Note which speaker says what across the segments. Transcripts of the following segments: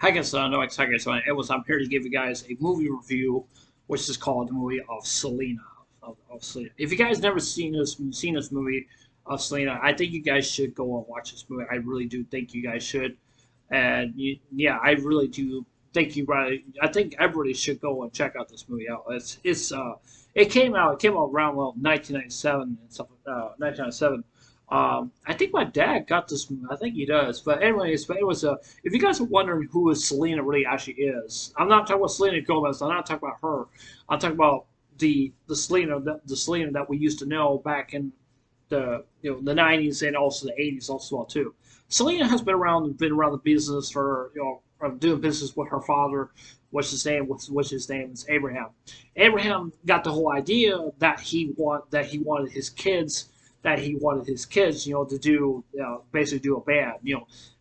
Speaker 1: Hi guys, no, it's it was. I'm here to give you guys a movie review, which is called the movie of Selena. Of Selena. If you guys never seen this movie of Selena, I think you guys should go and watch this movie. I really do think you guys should, and yeah, I really do think you right. I think everybody should go and check out this movie out. It came out around 1997 and stuff. 1997. I think my dad got this movie. I think he does. But it was if you guys are wondering who Selena really actually is, I'm not talking about Selena Gomez. I'm not talking about her. I'm talking about the Selena that we used to know back in the 90s and also the 80s also well too. Selena has been around the business for doing business with her father. What's his name is Abraham. Abraham got the whole idea that he wanted his kids, to do, basically do a band,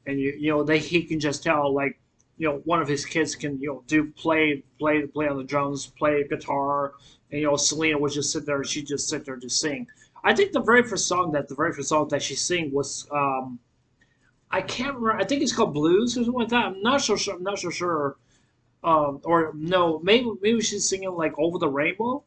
Speaker 1: and he can just tell, like, one of his kids can, do play on the drums, play guitar, and Selena would just sit there, she'd just sit there to sing. I think the very first song that she sang was I can't remember. I think it's called Blues or something like that. I'm not so sure. I'm not so sure. Or no, maybe she's singing like Over the Rainbow.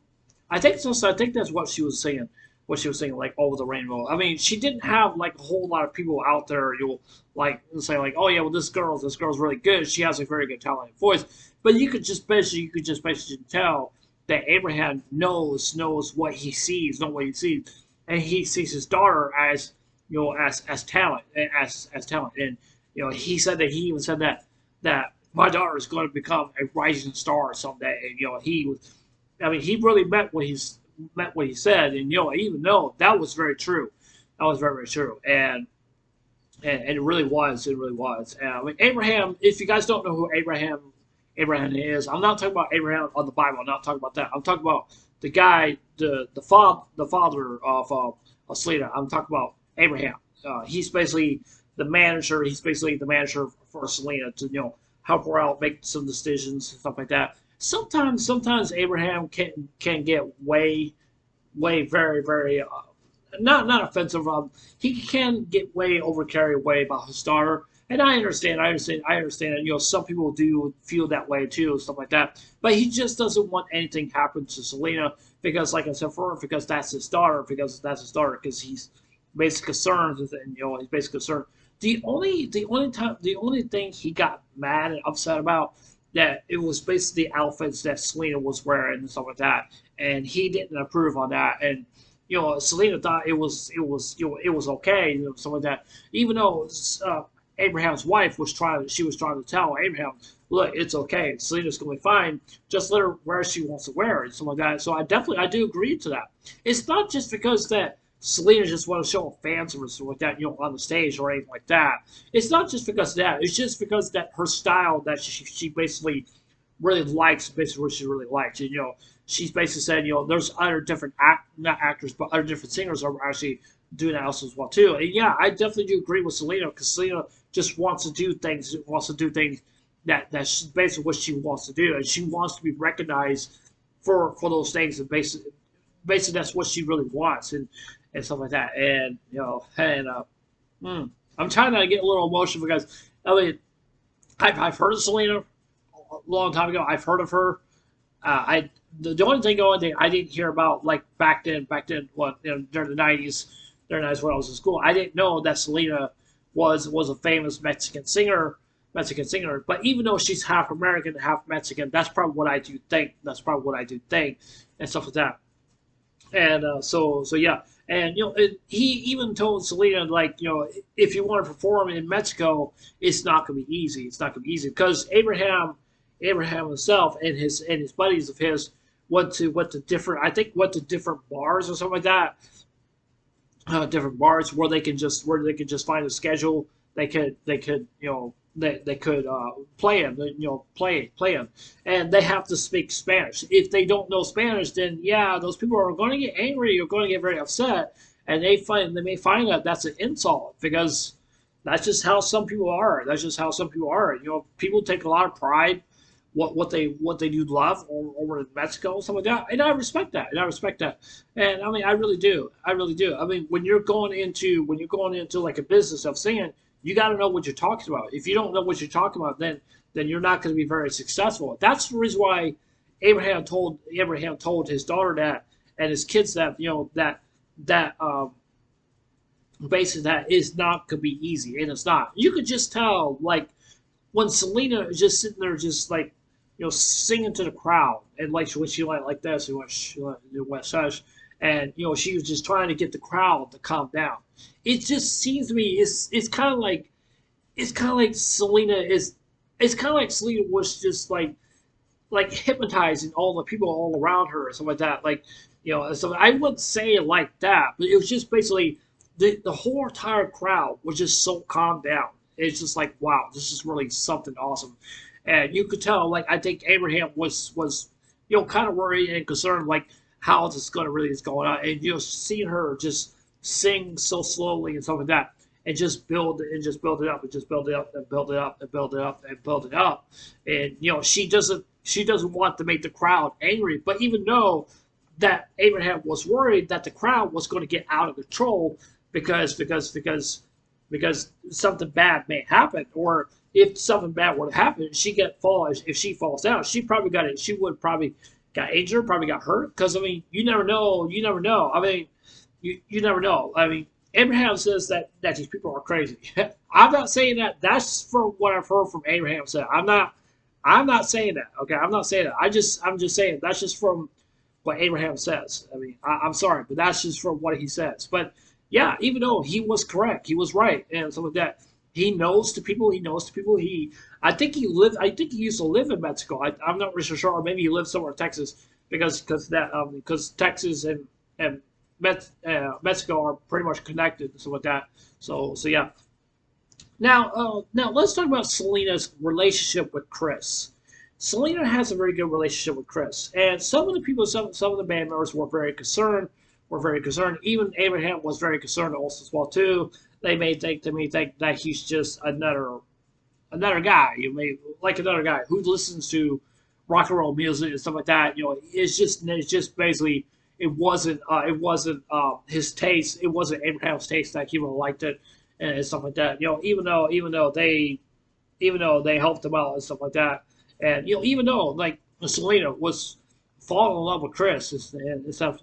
Speaker 1: I think so. So I think that's what she was singing. What she was singing, like Over the Rainbow. I mean, she didn't have like a whole lot of people out there. You'll like say like, oh yeah, well this girl's really good. She has a very good talented voice. But you could just basically tell that Abraham knows what he sees, not what he sees, and he sees his daughter as as talent, as talent. And he even said that my daughter is going to become a rising star someday. And he really meant what he said, and even though that was very true, that was very very true, and it really was. I mean, Abraham. If you guys don't know who Abraham is, I'm not talking about Abraham on the Bible. I'm not talking about that. I'm talking about the guy, the father of Selena. I'm talking about Abraham. He's basically the manager. He's basically the manager for Selena to help her out, make some decisions and stuff like that. Sometimes Abraham can get way very very not offensive. He can get way over carried away about his daughter, and I understand. And some people do feel that way too, and stuff like that. But he just doesn't want anything happen to Selena because, like I said, because that's his daughter, because he's basically concerned, and he's basically concerned. The only thing he got mad and upset about, that it was basically the outfits that Selena was wearing and stuff like that, and he didn't approve on that. And Selena thought it was okay, something like that. Even though Abraham's wife she was trying to tell Abraham, look, it's okay, Selena's gonna be fine. Just let her wear she wants to wear and something like that. So I do agree to that. It's not just because that Selena just want to show fans or something like that, on the stage or anything like that. It's not just because of that. It's just because that her style that she basically really likes, basically what she really likes. And, she's basically said, there's other different not actors, but other different singers are actually doing that also as well too. And yeah, I definitely do agree with Selena, because Selena just wants to do things that's basically what she wants to do, and she wants to be recognized for those things, and basically that's what she really wants, and stuff like that. And hmm, I'm trying to get a little emotional because I mean I've heard of Selena a long time ago. I've heard of her. I the only thing I didn't hear about, like, back then, what, during the 90s when I was in school, I didn't know that Selena was a famous Mexican singer. But even though she's half American, half Mexican, that's probably what I do think. And stuff like that. And so yeah. And he even told Selena, like, if you want to perform in Mexico, it's not going to be easy. It's not going to be easy because Abraham himself and his buddies of his went to different bars or something like that, different bars where they could just find a schedule. They could they could play him, play him, and they have to speak Spanish. If they don't know Spanish, then yeah, those people are going to get angry. You're going to get very upset, and they may find that that's an insult, because that's just how some people are. That's just how some people are. People take a lot of pride what they do love over in Mexico, something like that, and I respect that. And I mean, I really do. I mean, when you're going into like a business of singing, You got to know what you're talking about. If you don't know what you're talking about, then you're not going to be very successful. That's the reason why Abraham told his daughter that, and his kids that, that basically that is not going to be easy, and it's not. You could just tell, like, when Selena is just sitting there, just like, singing to the crowd, and like when she went like this, she went such, and she was just trying to get the crowd to calm down. It just seems to me it's kind of like Selena is it's kind of like Selena was just like hypnotizing all the people all around her or something like that. Like, so I wouldn't say it like that, but it was just basically the whole entire crowd was just so calmed down. It's just like, wow, this is really something awesome. And you could tell, like, I think Abraham was kind of worried and concerned, like, how this is going to really is going on. And, seeing her just sing so slowly and stuff like that, and just build it and just build it up and just build it up and build it up and build it up and build it up. And, she doesn't want to make the crowd angry, but even though that Abraham was worried that the crowd was going to get out of control because something bad may happen, or if something bad would happen, if she falls down, she would probably got injured, probably got hurt. Because I mean, you never know. I mean, you never know. I mean, Abraham says that these people are crazy. I'm not saying that. That's from what I've heard from Abraham said. I'm not saying that. Okay, I'm not saying that. I'm just saying that's just from what Abraham says. I mean, I'm sorry, but that's just from what he says. But yeah, even though he was correct, he was right, and some of that, he knows the people. He knows the people. I think he lived. I think he used to live in Mexico. I'm not really sure. Or maybe he lived somewhere in Texas because Texas and Mexico are pretty much connected and stuff like that. So yeah. Now let's talk about Selena's relationship with Chris. Selena has a very good relationship with Chris, and some of the people, some of the band members were very concerned. Were very concerned. Even Abraham was very concerned also as well too. They may think that he's just another guy. You may like another guy who listens to rock and roll music and stuff like that. It's just basically it wasn't his taste. It wasn't Abraham's taste that he would have liked it and stuff like that. Even though they helped him out and stuff like that, and even though like Selena was falling in love with Chris and stuff,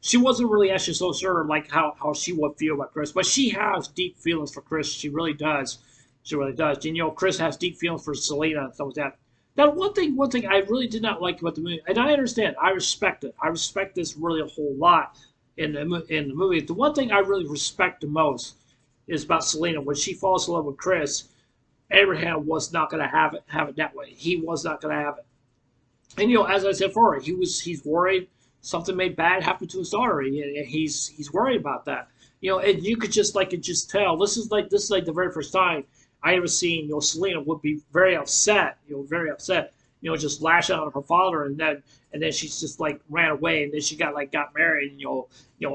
Speaker 1: she wasn't really actually so sure like how she would feel about Chris, but she has deep feelings for Chris. She really does. She really does. And Chris has deep feelings for Selena and stuff like that. Now, one thing I really did not like about the movie, and I understand, I respect it. I respect this really a whole lot in the movie. The one thing I really respect the most is about Selena when she falls in love with Chris. Abraham was not going to have it that way. He was not going to have it. And as I said before, he's worried something may bad happen to his daughter. He's worried about that. And you could just tell. This is like the very first time I ever seen Selena would be very upset. Very upset. Just lash out at her father, and then she just like ran away, and then she got married. And,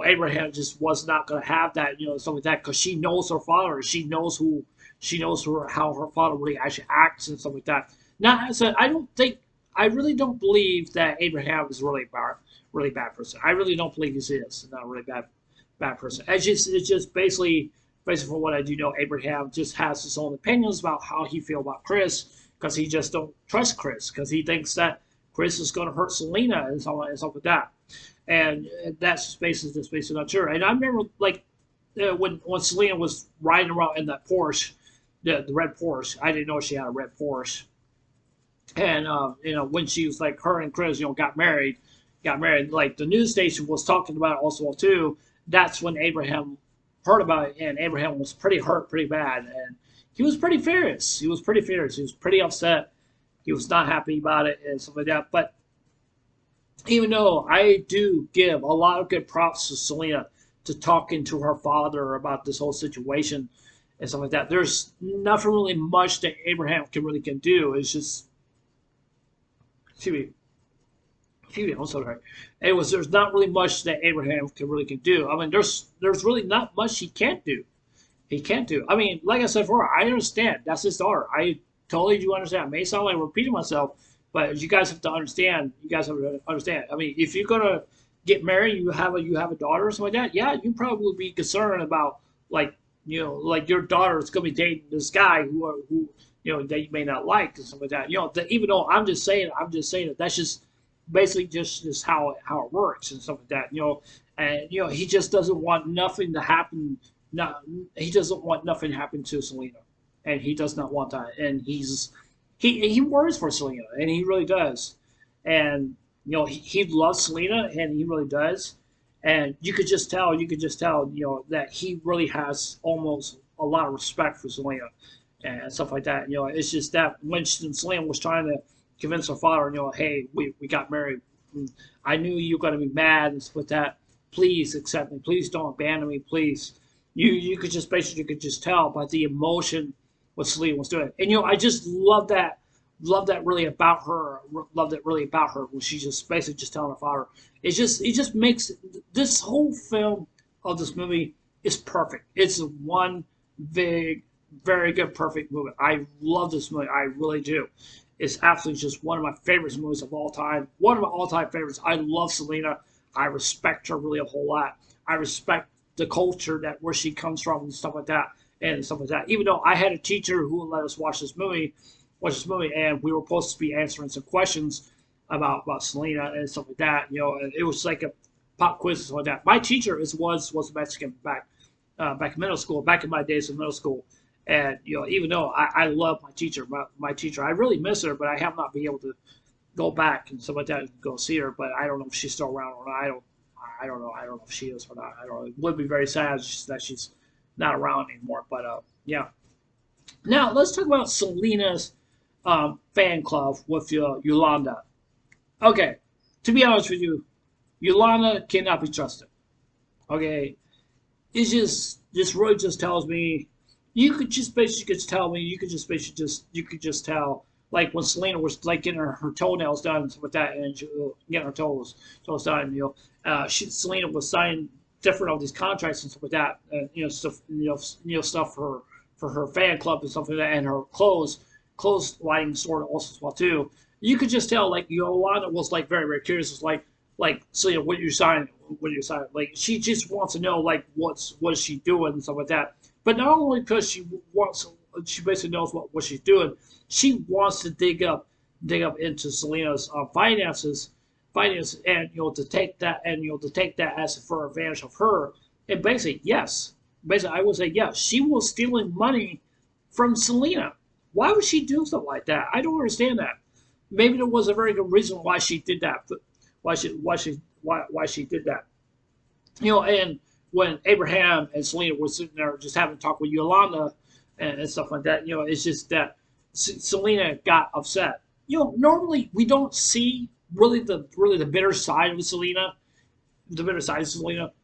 Speaker 1: Abraham just was not going to have that. Something like that because she knows her father. She knows how her father really actually acts and stuff like that. Now, I said I really don't believe that Abraham is really bad person. I really don't believe he is not a really bad person. It's just basically from what I do know, Abraham just has his own opinions about how he feel about Chris because he just don't trust Chris because he thinks that Chris is going to hurt Selena and stuff like that. And that's just basically not true. And I remember like when Selena was riding around in that Porsche, the red Porsche. I didn't know she had a red Porsche. And when she was like her and Chris, got married. Like the news station was talking about it also too. That's when Abraham heard about it, and Abraham was pretty hurt, pretty bad, and he was pretty furious. He was pretty furious. He was pretty upset. He was not happy about it and stuff like that. But even though I do give a lot of good props to Selena to talking to her father about this whole situation and stuff like that, there's nothing really much that Abraham can do. It's just, excuse me, I'm sorry. There's not really much that Abraham can do. I mean, there's really not much he can't do. He can't do. I mean, like I said before, I understand that's his daughter. I totally do understand. It may sound like I'm repeating myself, but you guys have to understand. You guys have to understand. I mean, if you're gonna get married, you have a daughter or something like that. Yeah, you probably would be concerned about like like your daughter is gonna be dating this guy who that you may not like and stuff like that. Even though I'm just saying that that's just basically just how it works and stuff like that. And he just doesn't want nothing to happen. Not He doesn't want nothing to happen to Selena, and he does not want that. And he worries for Selena, and he really does. And he loves Selena, and he really does. And you could just tell, that he really has almost a lot of respect for Selena and stuff like that. It's just that when Selena was trying to convince her father, hey, we got married. I knew you were going to be mad and stuff like that. Please accept me. Please don't abandon me. Please. You could just basically you could just tell by the emotion what Selena was doing. And I just love that really about her. Love that really about her when she's just basically just telling her father. It just makes this whole film of this movie is perfect. It's one big, very good, perfect movie. I love this movie. I really do. It's absolutely just one of my favorite movies of all time. One of my all-time favorites. I love Selena. I respect her really a whole lot. I respect the culture that where she comes from and stuff like that and stuff like that. Even though I had a teacher who would let us watch this movie, and we were supposed to be answering some questions about Selena and stuff like that. And it was like a pop quiz and stuff like that. My teacher was Mexican back in middle school, back in my days in middle school. And even though I love my teacher, I really miss her, but I have not been able to go back and stuff like that and go see her. But I don't know if she's still around or not. I don't know. I don't know if she is or not. I don't know. It would be very sad that she's not around anymore. But yeah. Now let's talk about Selena's fan club with Yolanda. Okay, to be honest with you, Yolanda cannot be trusted. Okay, it's just really just tells me you could just basically just tell me you could just basically just you could just tell like when Selena was like getting her toenails done and stuff like that, and she, getting her toes done, Selena was signing different of these contracts and stuff like that, and stuff stuff for her fan club and stuff like that, and her clothes lighting store also as well too. You could just tell like Yolanda was like very very curious. It's like so what you signing? What are you signing? Like she just wants to know like what is she doing and stuff like that. But not only because she basically knows what she's doing. She wants to dig up into Selena's finances, and to take that as for advantage of her. And basically, yes, basically I would say yes. She was stealing money from Selena. Why would she do something like that? I don't understand that. Maybe there was a very good reason why she did that. But why she did that? And when Abraham and Selena were sitting there just having a talk with Yolanda and stuff like that, it's just that Selena got upset. Normally we don't see really the bitter side of Selena,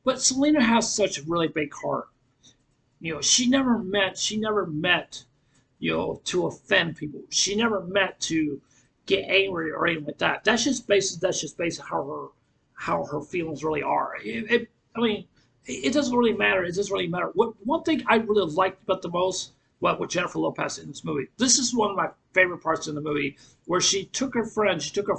Speaker 1: but Selena has such a really big heart. She never met to offend people. She never meant to get angry or anything like that. That's just basically how her feelings really are. I mean, it doesn't really matter. It doesn't really matter. One thing I really liked about the most, with Jennifer Lopez in this movie. This is one of my favorite parts in the movie where she took her friend. Took her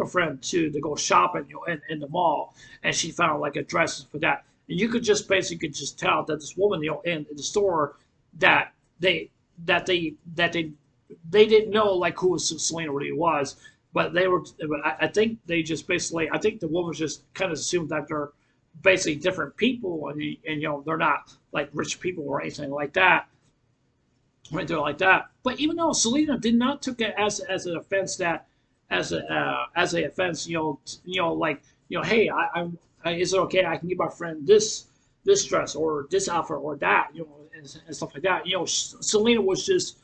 Speaker 1: friend to go shopping, in the mall, and she found like a dress for that. And you could just basically just tell that this woman, in the store, that they didn't know like who Selena really was, but they were. But I think they just basically. I think the woman just kind of assumed that they're basically different people, and they're not like rich people or anything like that, or anything like that. But even though Selena did not took it as an offense that as a offense, like hey, is it okay? I can give my friend this dress or this outfit or that, and stuff like that. Selena was just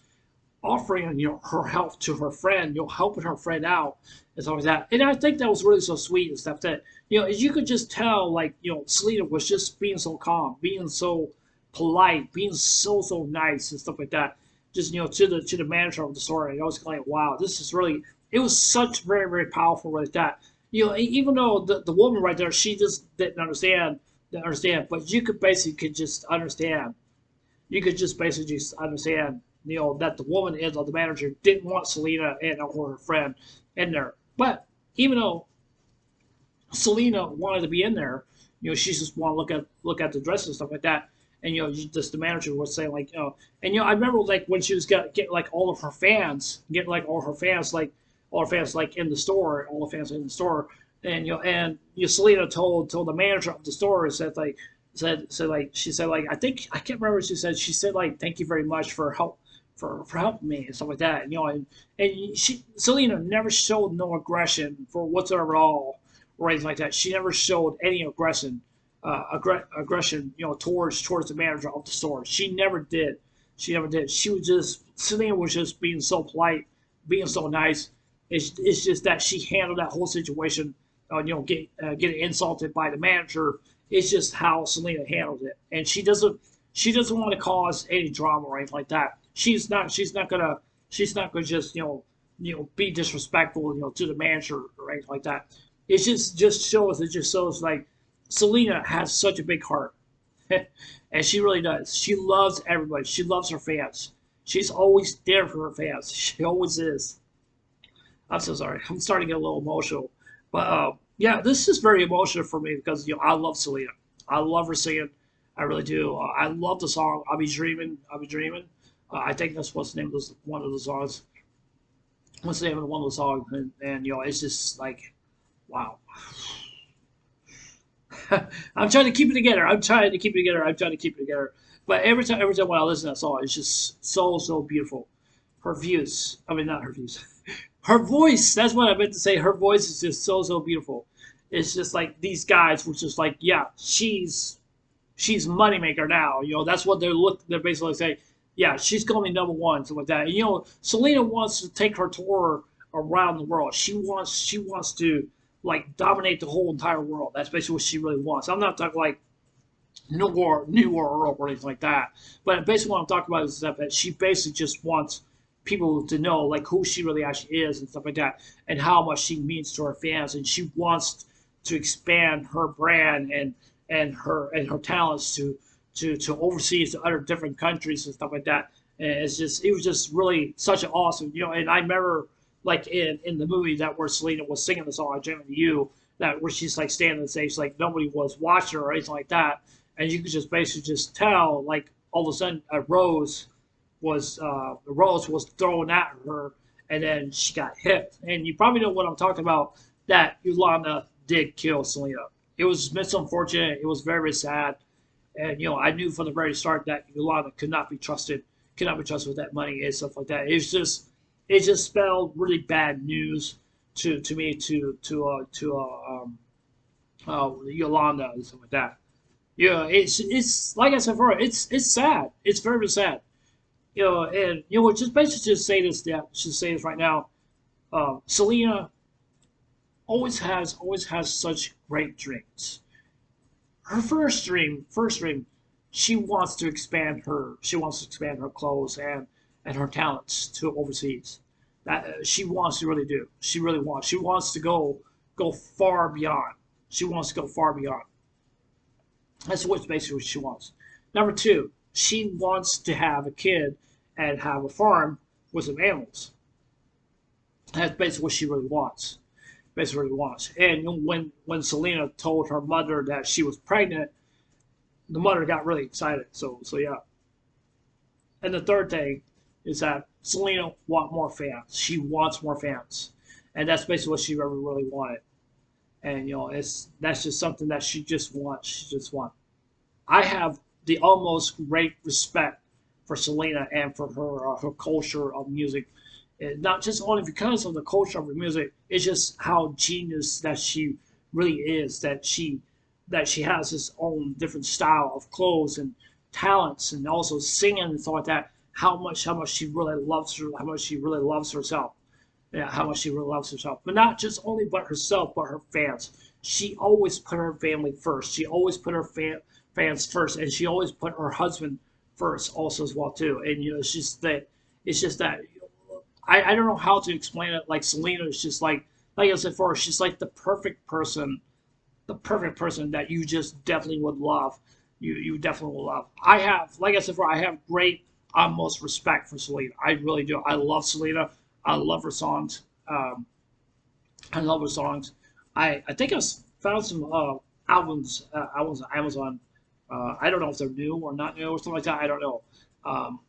Speaker 1: offering her help to her friend, helping her friend out and stuff like that. And I think that was really so sweet and stuff that you could just tell like Selena was just being so calm, being so polite, being so nice and stuff like that. Just to the manager of the store, and I was like, wow, this is really. It was such very very powerful like that. Even though the woman right there, she just didn't understand, but you could basically just understand. You could just basically just understand, that the woman is or the manager didn't want Selena and or her friend in there. But even though Selena wanted to be in there, she just want to look at the dress and stuff like that. and just the manager was saying like, and I remember like when she was get like all of her fans, get like all her fans like all her fans like in the store, all the fans in the store, and Selena told the manager of the store said like said like she said like I can't remember what she said like thank you very much for help for helping me and stuff like that. And Selena never showed no aggression for whatsoever at all or anything like that. She never showed any aggression, towards the manager of the store. She never did. She never did. She was just Selena was just being so polite, being so nice. It's just that she handled that whole situation. Getting insulted by the manager. It's just how Selena handled it, and she doesn't want to cause any drama or anything like that. She's not gonna just be disrespectful to the manager or anything like that. It just shows like Selena has such a big heart, and she really does. She loves everybody. She loves her fans. She's always there for her fans. She always is. I'm so sorry. I'm starting to get a little emotional, but yeah, this is very emotional for me because I love Selena. I love her singing. I really do. I love the song "I'll Be Dreaming." I'll be dreaming. I think that's what's the name of one of the songs. What's the name of one of the songs? And it's just like, wow. I'm trying to keep it together. I'm trying to keep it together. I'm trying to keep it together. But every time when I listen to that song, it's just so beautiful. Her views. I mean, not her views. Her voice. That's what I meant to say. Her voice is just so beautiful. It's just like these guys were just like, yeah, she's moneymaker now. That's what they're basically saying. Yeah, she's going to be number one, something like that. And, Selena wants to take her tour around the world. She wants to like dominate the whole entire world. That's basically what she really wants. I'm not talking like New World or anything like that. But basically, what I'm talking about is that she basically just wants people to know like who she really actually is and stuff like that, and how much she means to her fans. And she wants to expand her brand and her talents to overseas to other different countries and stuff like that. And it was just really such an awesome. And I remember like in the movie that where Selena was singing the song "I Dream of You," that where she's like standing on the stage like nobody was watching her or anything like that, and you could just basically just tell like all of a sudden a rose was thrown at her, and then she got hit. And you probably know what I'm talking about. That Yolanda did kill Selena. It was unfortunate. It was very sad. And I knew from the very start that Yolanda could not be trusted with that money and stuff like that. It just spelled really bad news to me to Yolanda and stuff like that. It's like I said before, it's sad. It's very sad. And just basically just say this. Yeah, should say this right now. Selena always has such great dreams. Her first dream, she wants to expand her clothes and her talents to overseas. That she wants to really do. She really wants. She wants to go far beyond. She wants to go far beyond. That's what's basically what she wants. Number two, she wants to have a kid and have a farm with some animals. That's basically what she really wants. Basically, what she wants. And when Selena told her mother that she was pregnant, the mother got really excited. So yeah. And the third thing is that Selena wants more fans. She wants more fans, and that's basically what she really wanted. And that's just something that she just wants. She just wants. I have the almost great respect for Selena and for her culture of music. And not just only because of the culture of her music, it's just how genius that she really is. That she has this own different style of clothes and talents, and also singing and stuff like that. How much she really loves her. How much she really loves herself. Yeah, how much she really loves herself. But not just only but herself, but her fans. She always put her family first. She always put her fans first, and she always put her husband first also as well too. And it's just that I don't know how to explain it. Like Selena is just like I said before, she's like the perfect person that you just definitely would love. You definitely will love. I have, like I said before, I have great utmost respect for Selena. I really do. I love Selena. I love her songs. I love her songs. I think I found some albums on Amazon I don't know if they're new or not new or something like that. I don't know. Um,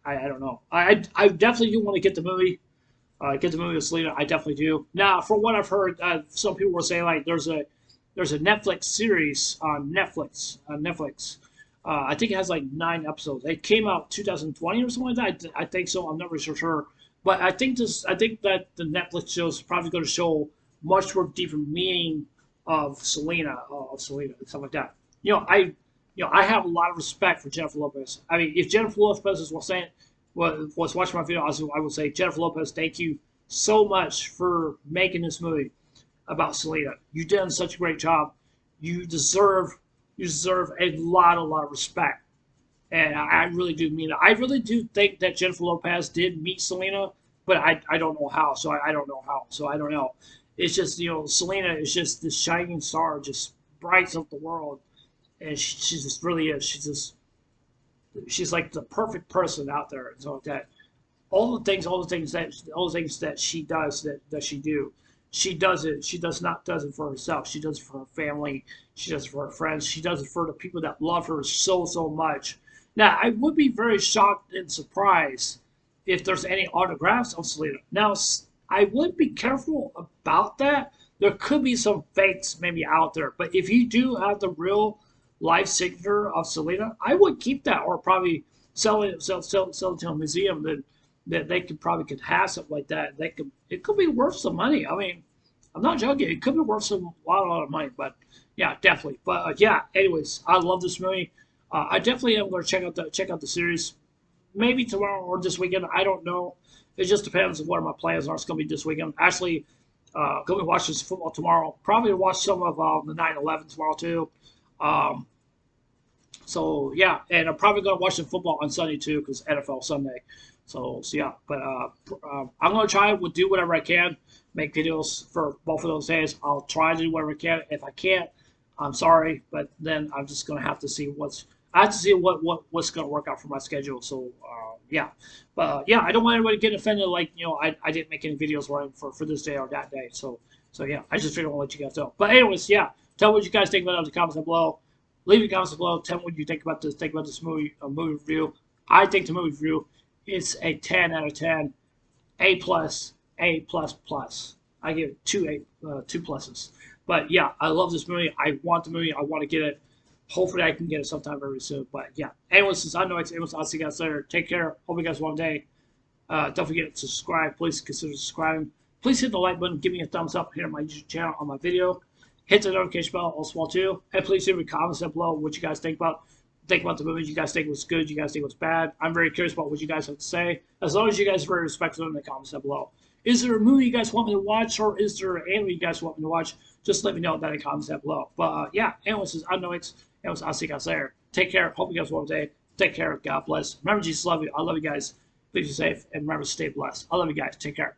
Speaker 1: I don't know. I definitely do want to get the movie with Selena. I definitely do. Now, from what I've heard, some people were saying like there's a Netflix series on Netflix. I think it has like 9 episodes. It came out 2020 or something like that. I think so. I'm not really sure. But I think that the Netflix show is probably going to show much more deeper meaning of Selena and stuff like that. You know, I I have a lot of respect for Jennifer Lopez. I mean, if Jennifer Lopez was saying was watching my video, I would say, Jennifer Lopez, thank you so much for making this movie about Selena. You did such a great job. You deserve you deserve a lot of respect. And I really do mean it. I really do think that Jennifer Lopez did meet Selena, but I don't know how. So I don't know how. So I don't know. It's just, Selena is just this shining star, just brights up the world, and she just really is. She's like the perfect person out there, and so like that. All the things that she does that she do, she does it. She does it for herself. She does it for her family. She does it for her friends. She does it for the people that love her so much. Now, I would be very shocked and surprised if there's any autographs of Selena. Now, I would be careful about that. There could be some fakes maybe out there, but if you do have the real life signature of Selena, I would keep that or probably sell it to a museum that they could have something like that. It could be worth some money. I mean, I'm not joking. It could be worth a lot of money. But yeah, definitely. But yeah. Anyways, I love this movie. I definitely am going to check out the series. Maybe tomorrow or this weekend. I don't know. It just depends on what my plans are. It's going to be this weekend. Actually, going to watch this football tomorrow. Probably watch some of the 9/11 tomorrow too. Um, so yeah, and I'm probably gonna watch some football on Sunday too, because NFL Sunday. So yeah, but I'm gonna try. We'll do whatever I can. Make videos for both of those days. I'll try to do whatever I can. If I can't, I'm sorry, but then I'm just gonna have to see I have to see what's gonna work out for my schedule. So yeah, but yeah, I don't want anybody to get offended. Like I didn't make any videos running for this day or that day. So yeah, I just figured I'll let you guys know. But anyways, yeah, tell me what you guys think about it in the comments down below. Leave your comments below. Tell me what you think about this. Think about this movie review. I think the movie review is a 10 out of 10, A plus, A plus plus. I give it two pluses. But yeah, I love this movie. I want the movie. I want to get it. Hopefully, I can get it sometime very soon. But yeah, anyways, since I know it's anyways, I'll see you guys later. Take care. Hope you guys have one day. Don't forget to subscribe. Please consider subscribing. Please hit the like button. Give me a thumbs up here on my YouTube channel on my video. Hit the notification bell, all small too. And please leave me comments down below what you guys think about the movie. You guys think it was good? You guys think it was bad? I'm very curious about what you guys have to say. As long as you guys are very respectful in the comments down below. Is there a movie you guys want me to watch, or is there an anime you guys want me to watch? Just let me know that in the comments down below. But yeah, anyways, I know it's. Anyways, I'll see you guys later. Take care. Hope you guys have one day. Take care. God bless. Remember, Jesus love you. I love you guys. Please be safe and remember to stay blessed. I love you guys. Take care.